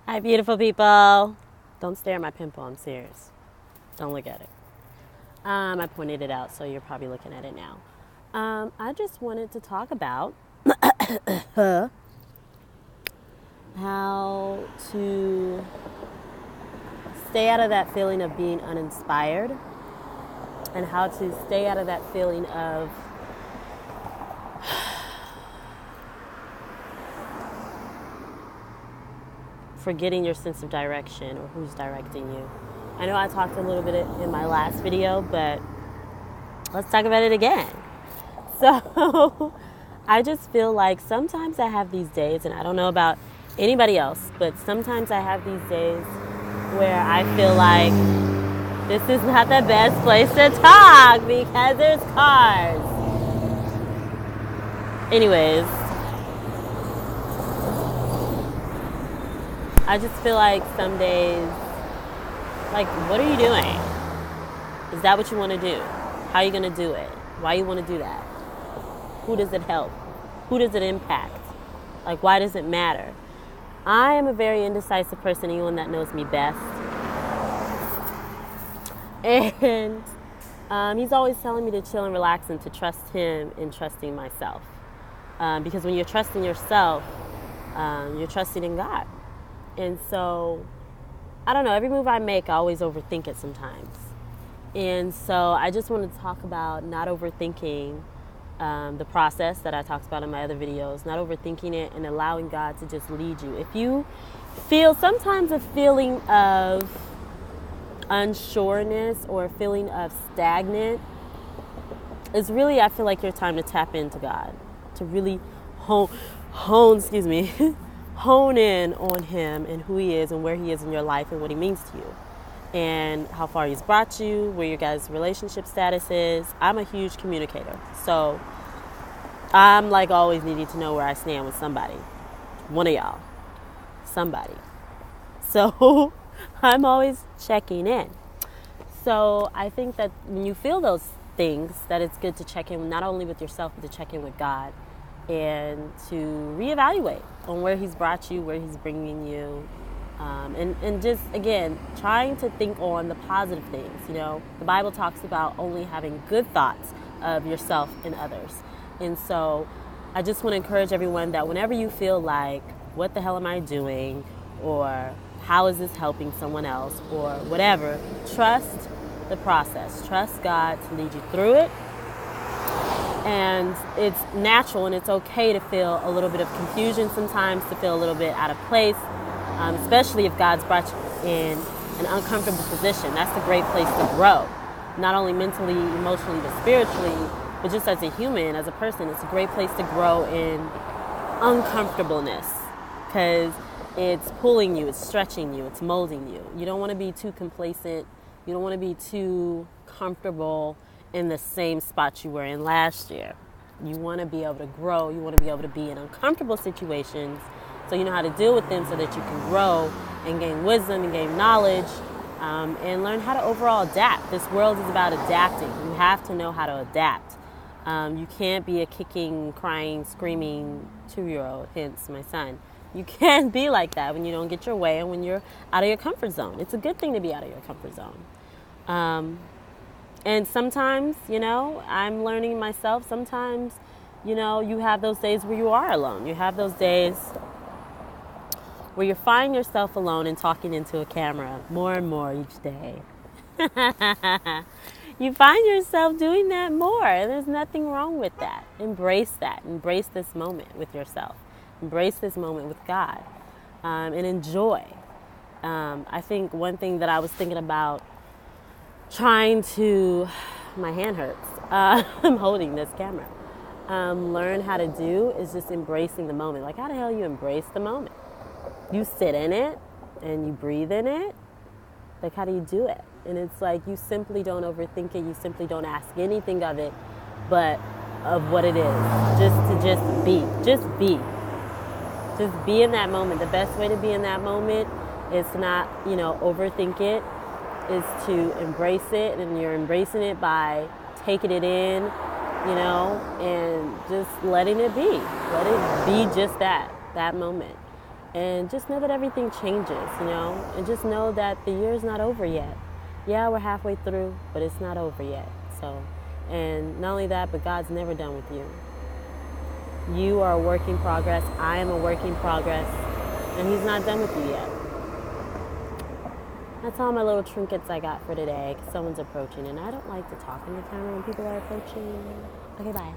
Hi, beautiful people. Don't stare at my pimple. I'm serious. Don't look at it. I pointed it out, so you're probably looking at it now. I just wanted to talk about how to stay out of that feeling of being uninspired and how to stay out of that feeling of forgetting your sense of direction or who's directing you. I know I talked a little bit in my last video, but let's talk about it again. So I just feel like sometimes I have these days, and I don't know about anybody else, but sometimes I have these days where I feel like this is not the best place to talk because there's cars. Anyways, I just feel like some days, like, what are you doing? Is that what you want to do? How are you going to do it? Why you want to do that? Who does it help? Who does it impact? Like, why does it matter? I am a very indecisive person, anyone that knows me best. And he's always telling me to chill and relax and to trust him in trusting myself. Because when you're trusting yourself, you're trusting in God. And so, I don't know, every move I make, I always overthink it sometimes. And so I just want to talk about not overthinking the process that I talked about in my other videos, not overthinking it and allowing God to just lead you. If you feel sometimes a feeling of unsureness or a feeling of stagnant, it's really, I feel like your time to tap into God, to really hone in on him and who he is and where he is in your life and what he means to you and how far he's brought you, where your guys' relationship status is. I'm a huge communicator, so I'm like always needing to know where I stand with somebody, one of y'all, somebody. So I'm always checking in. So I think that when you feel those things, that it's good to check in not only with yourself, but to check in with God and to reevaluate on where he's brought you, where he's bringing you, and just, again, trying to think on the positive things. You know, the Bible talks about only having good thoughts of yourself and others. And so I just want to encourage everyone that whenever you feel like, what the hell am I doing? Or how is this helping someone else? Or whatever, trust the process. Trust God to lead you through it. And it's natural and it's okay to feel a little bit of confusion sometimes, to feel a little bit out of place, especially if God's brought you in an uncomfortable position. That's a great place to grow, not only mentally, emotionally, but spiritually, but just as a human, as a person. It's a great place to grow in uncomfortableness because it's pulling you, it's stretching you, it's molding you. You don't want to be too complacent. You don't want to be too comfortable in the same spot you were in last year. You want to be able to grow. You want to be able to be in uncomfortable situations so you know how to deal with them so that you can grow and gain wisdom and gain knowledge and learn how to overall adapt. This world is about adapting. You have to know how to adapt. You can't be a kicking, crying, screaming 2-year-old, hence my son. You can't be like that when you don't get your way and when you're out of your comfort zone. It's a good thing to be out of your comfort zone. And sometimes, you know, I'm learning myself, sometimes, you know, you have those days where you are alone. You have those days where you find yourself alone and talking into a camera more and more each day. You find yourself doing that more, and there's nothing wrong with that. Embrace that. Embrace this moment with yourself. Embrace this moment with God, and enjoy. I think one thing that I was thinking about my hand hurts. I'm holding this camera. Learn how to do is just embracing the moment. Like, how the hell you embrace the moment? You sit in it and you breathe in it. Like, how do you do it? And it's like, you simply don't overthink it. You simply don't ask anything of it, but of what it is. Just be. Just be in that moment. The best way to be in that moment is to not, overthink it, is to embrace it, and you're embracing it by taking it in, and just letting it be. Let it be just that moment. And just know that everything changes, and just know that the year's not over yet. Yeah, we're halfway through, but it's not over yet. So, and not only that, but God's never done with you. You are a work in progress. I am a work in progress. And He's not done with you yet. That's all my little trinkets I got for today, because someone's approaching, and I don't like to talk in the camera when people are approaching. Okay, bye.